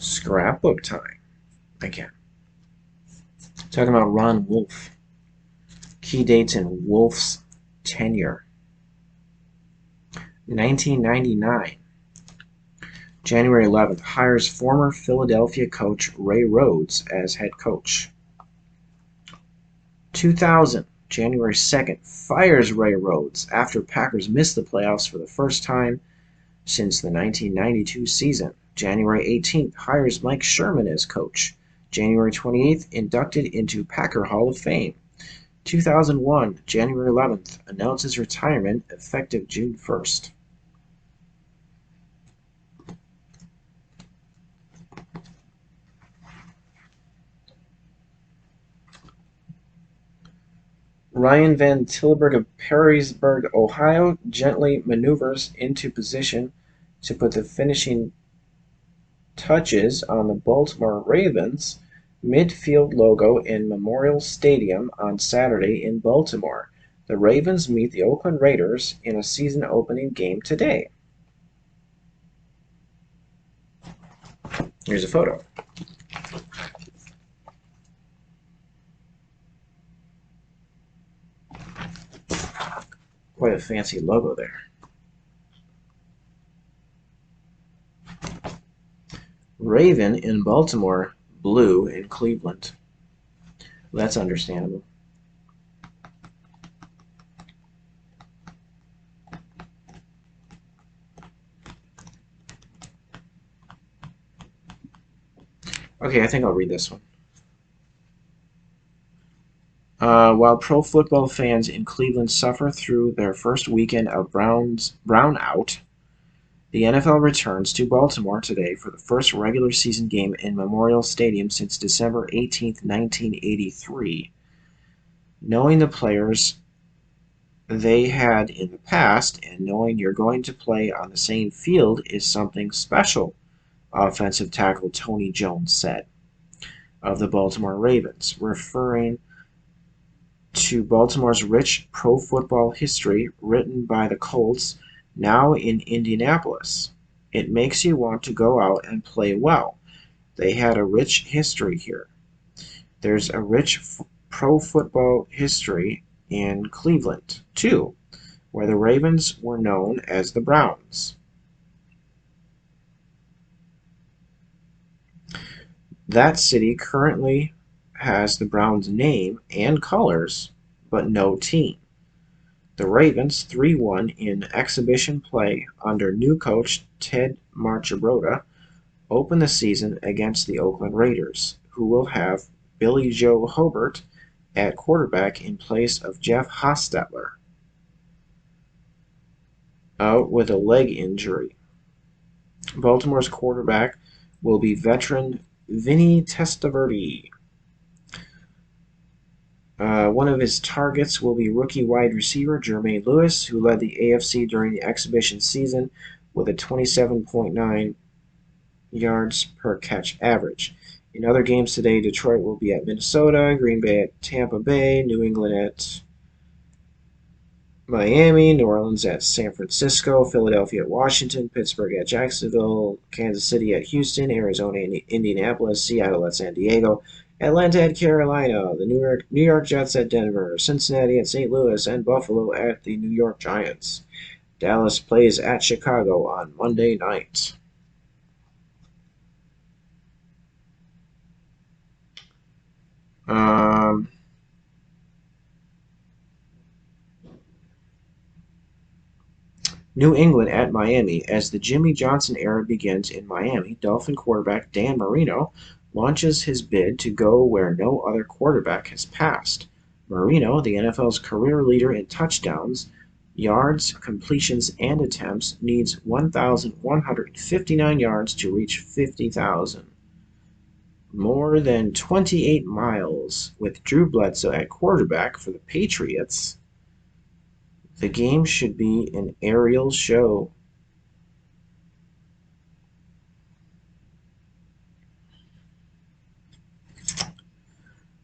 Scrapbook time again. Talking about Ron Wolf. Key dates in Wolf's tenure. 1999. January 11th, hires former Philadelphia coach Ray Rhodes as head coach. 2000, January 2nd, fires Ray Rhodes after Packers missed the playoffs for the first time since the 1992 season. January 18th, hires Mike Sherman as coach. January 28th, inducted into Packer Hall of Fame. 2001, January 11th, announces retirement effective June 1st. Ryan Van Tilburg of Perrysburg, Ohio, gently maneuvers into position to put the finishing touches on the Baltimore Ravens midfield logo in Memorial Stadium on Saturday in Baltimore. The Ravens meet the Oakland Raiders in a season-opening game today. Here's a photo. Quite a fancy logo there. Raven in Baltimore, blue in Cleveland. Well, that's understandable. Okay, I think I'll read this one. While pro football fans in Cleveland suffer through their first weekend of brownout, the NFL returns to Baltimore today for the first regular season game in Memorial Stadium since December 18, 1983. Knowing the players they had in the past and knowing you're going to play on the same field is something special, offensive tackle Tony Jones said of the Baltimore Ravens, referring to Baltimore's rich pro football history written by the Colts, now in Indianapolis. It makes you want to go out and play well. They had a rich history here. There's a rich pro football history in Cleveland, too, where the Ravens were known as the Browns. That city currently has the Browns' name and colors, but no team. The Ravens 3-1 in exhibition play under new coach Ted Marchibroda open the season against the Oakland Raiders, who will have Billy Joe Hobert at quarterback in place of Jeff Hostetler, out with a leg injury. Baltimore's quarterback will be veteran Vinny Testaverde. One of his targets will be rookie wide receiver Jermaine Lewis, who led the AFC during the exhibition season with a 27.9 yards per catch average. In other games today, Detroit will be at Minnesota, Green Bay at Tampa Bay, New England at Miami, New Orleans at San Francisco, Philadelphia at Washington, Pittsburgh at Jacksonville, Kansas City at Houston, Arizona at Indianapolis, Seattle at San Diego, Atlanta at Carolina, the New York Jets at Denver, Cincinnati at St. Louis, and Buffalo at the New York Giants. Dallas plays at Chicago on Monday night. New England at Miami. As the Jimmy Johnson era begins in Miami, Dolphin quarterback Dan Marino launches his bid to go where no other quarterback has passed. Marino, the NFL's career leader in touchdowns, yards, completions, and attempts, needs 1,159 yards to reach 50,000. More than 28 miles. With Drew Bledsoe at quarterback for the Patriots, the game should be an aerial show.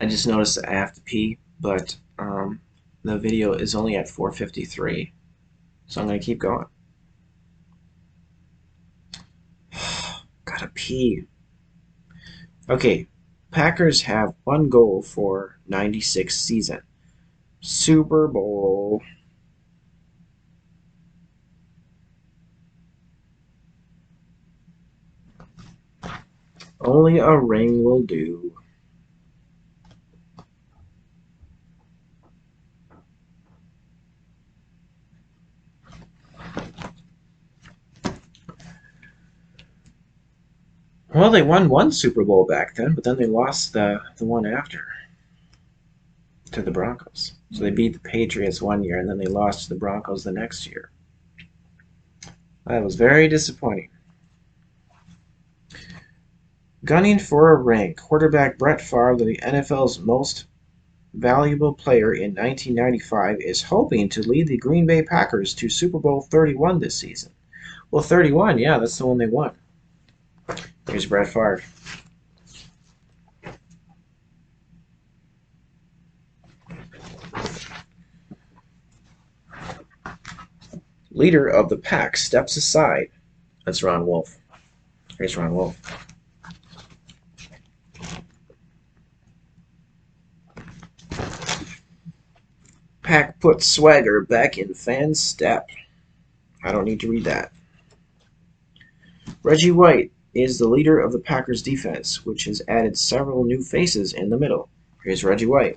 I just noticed that I have to pee, but the video is only at 4:53, so I'm going to keep going. Gotta pee. Okay, Packers have one goal for 96 season. Super Bowl. Only a ring will do. Well, they won one Super Bowl back then, but then they lost the one after to the Broncos. So they beat the Patriots one year, and then they lost to the Broncos the next year. That was very disappointing. Gunning for a ring, quarterback Brett Favre, the NFL's most valuable player in 1995, is hoping to lead the Green Bay Packers to Super Bowl 31 this season. Well, 31, yeah, that's the one they won. Here's Brett Favre. Leader of the pack steps aside. That's Ron Wolf. Here's Ron Wolf. Pack puts swagger back in fan's step. I don't need to read that. Reggie White is the leader of the Packers defense, which has added several new faces in the middle. Here's Reggie White.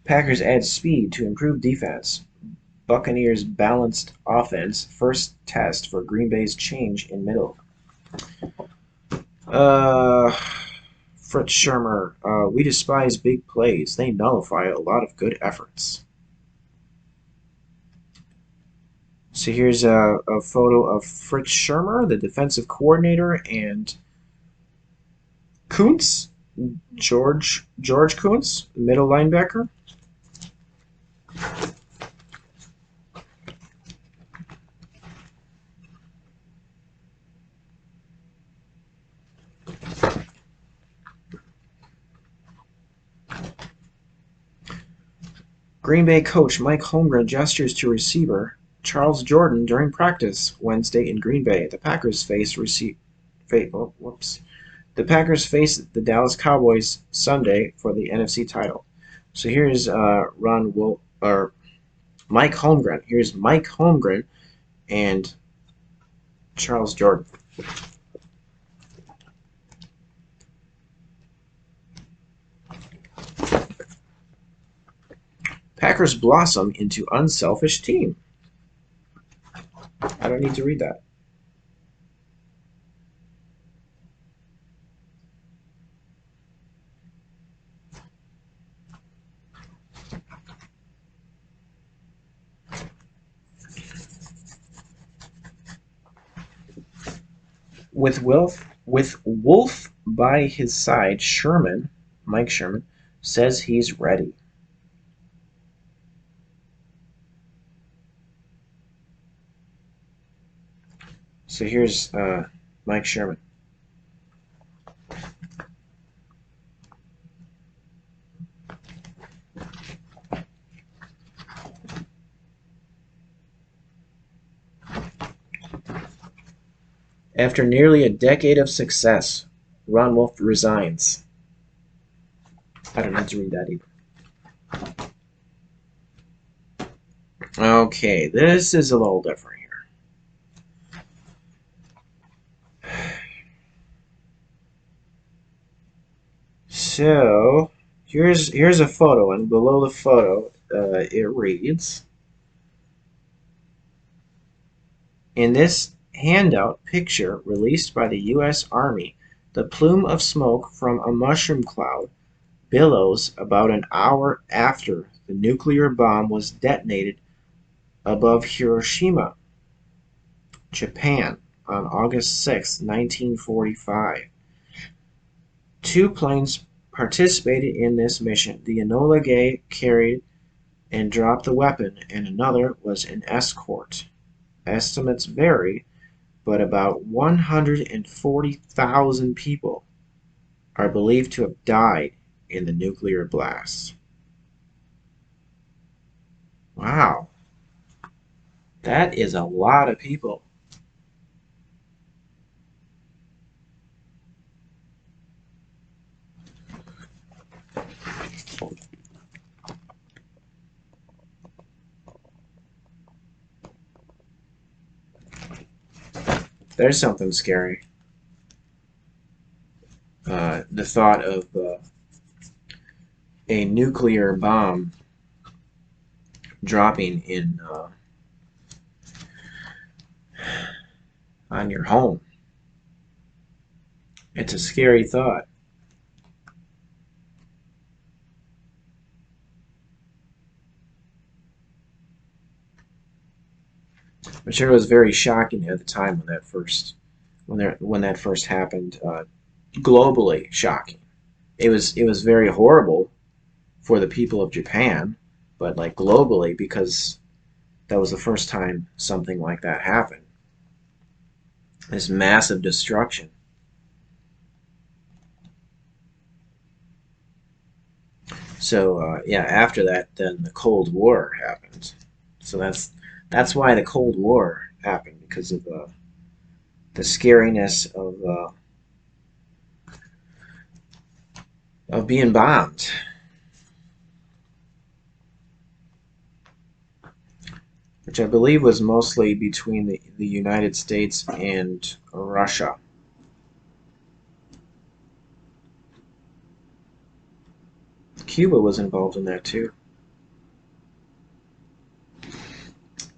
Packers add speed to improve defense. Buccaneers balanced offense first test for Green Bay's change in middle. Uh, Fritz Shermer. We despise big plays. They nullify a lot of good efforts. So here's a photo of Fritz Shermer, the defensive coordinator, and Kuntz, George Kuntz, middle linebacker. Green Bay coach Mike Holmgren gestures to receiver Charles Jordan during practice Wednesday in Green Bay. The Packers face The Packers face the Dallas Cowboys Sunday for the NFC title. So here's Mike Holmgren. Here's Mike Holmgren and Charles Jordan. Packers blossom into unselfish team. I don't need to read that. With Wolf by his side, Mike Sherman, says he's ready. So here's Mike Sherman. After nearly a decade of success, Ron Wolf resigns. I don't have to read that either. Okay, this is a little different here. So here's a photo, and below the photo, it reads, in this handout picture released by the U.S. Army, the plume of smoke from a mushroom cloud billows about an hour after the nuclear bomb was detonated above Hiroshima, Japan, on August 6, 1945. Two planes participated in this mission. The Enola Gay carried and dropped the weapon, and another was an escort. Estimates vary, but about 140,000 people are believed to have died in the nuclear blast. Wow. That is a lot of people. There's something scary. The thought of a nuclear bomb dropping in on your home. It's a scary thought. I'm sure it was very shocking at the time when that first happened. Globally shocking. It was very horrible for the people of Japan, but like globally because that was the first time something like that happened. This massive destruction. So yeah, after that, then the Cold War happened. So that's why the Cold War happened because of the scariness of being bombed, which I believe was mostly between the United States and Russia. Cuba was involved in that too.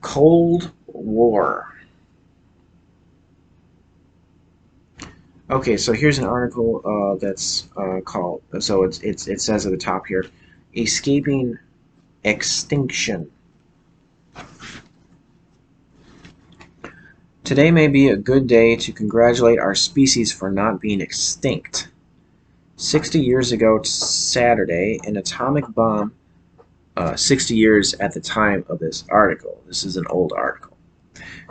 Cold War. Okay, so here's an article that's called. So it says at the top here, escaping extinction. Today may be a good day to congratulate our species for not being extinct. 60 years ago Saturday, an atomic bomb. 60 years at the time of this article. This is an old article.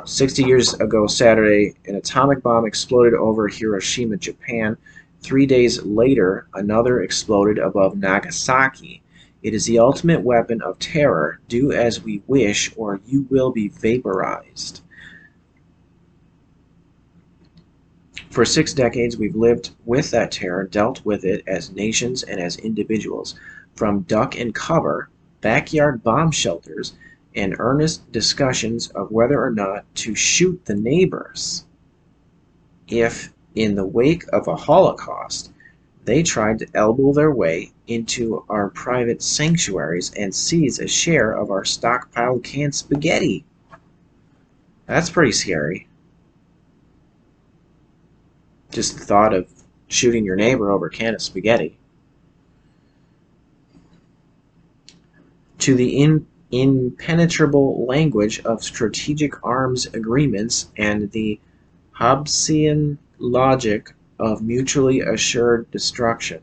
60 years ago Saturday, an atomic bomb exploded over Hiroshima, Japan. 3 days later, another exploded above Nagasaki. It is the ultimate weapon of terror. Do as we wish, or you will be vaporized. For 6 decades, we've lived with that terror, dealt with it as nations and as individuals. From duck and cover, backyard bomb shelters, and earnest discussions of whether or not to shoot the neighbors if, in the wake of a Holocaust, they tried to elbow their way into our private sanctuaries and seize a share of our stockpiled canned spaghetti. That's pretty scary. Just the thought of shooting your neighbor over a can of spaghetti. To the impenetrable language of strategic arms agreements and the Hobbesian logic of mutually assured destruction.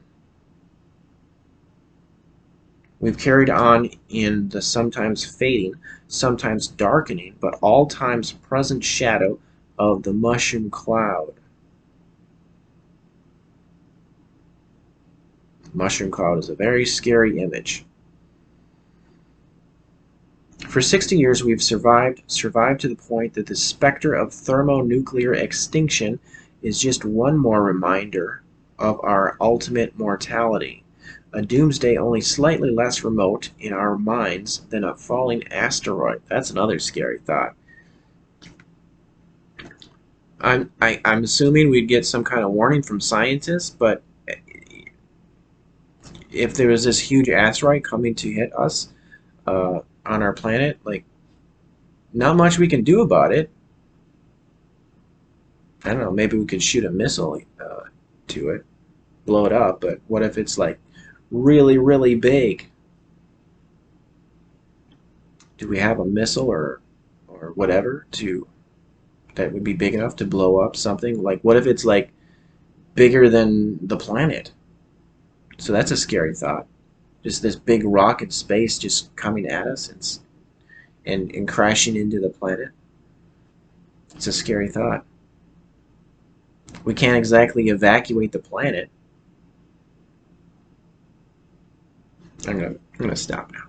We've carried on in the sometimes fading, sometimes darkening, but all times present shadow of the mushroom cloud. Mushroom cloud is a very scary image. For 60 years we've survived to the point that the specter of thermonuclear extinction is just one more reminder of our ultimate mortality, a doomsday only slightly less remote in our minds than a falling asteroid. That's another scary thought. I'm assuming we'd get some kind of warning from scientists, but if there was this huge asteroid coming to hit us on our planet, like, not much we can do about it. I don't know, maybe we could shoot a missile to it, blow it up, but what if it's like really, really big? Do we have a missile or whatever to that would be big enough to blow up something? Like, what if it's like bigger than the planet? So that's a scary thought. Just this big rock in space just coming at us and crashing into the planet. It's a scary thought. We can't exactly evacuate the planet. I'm gonna stop now.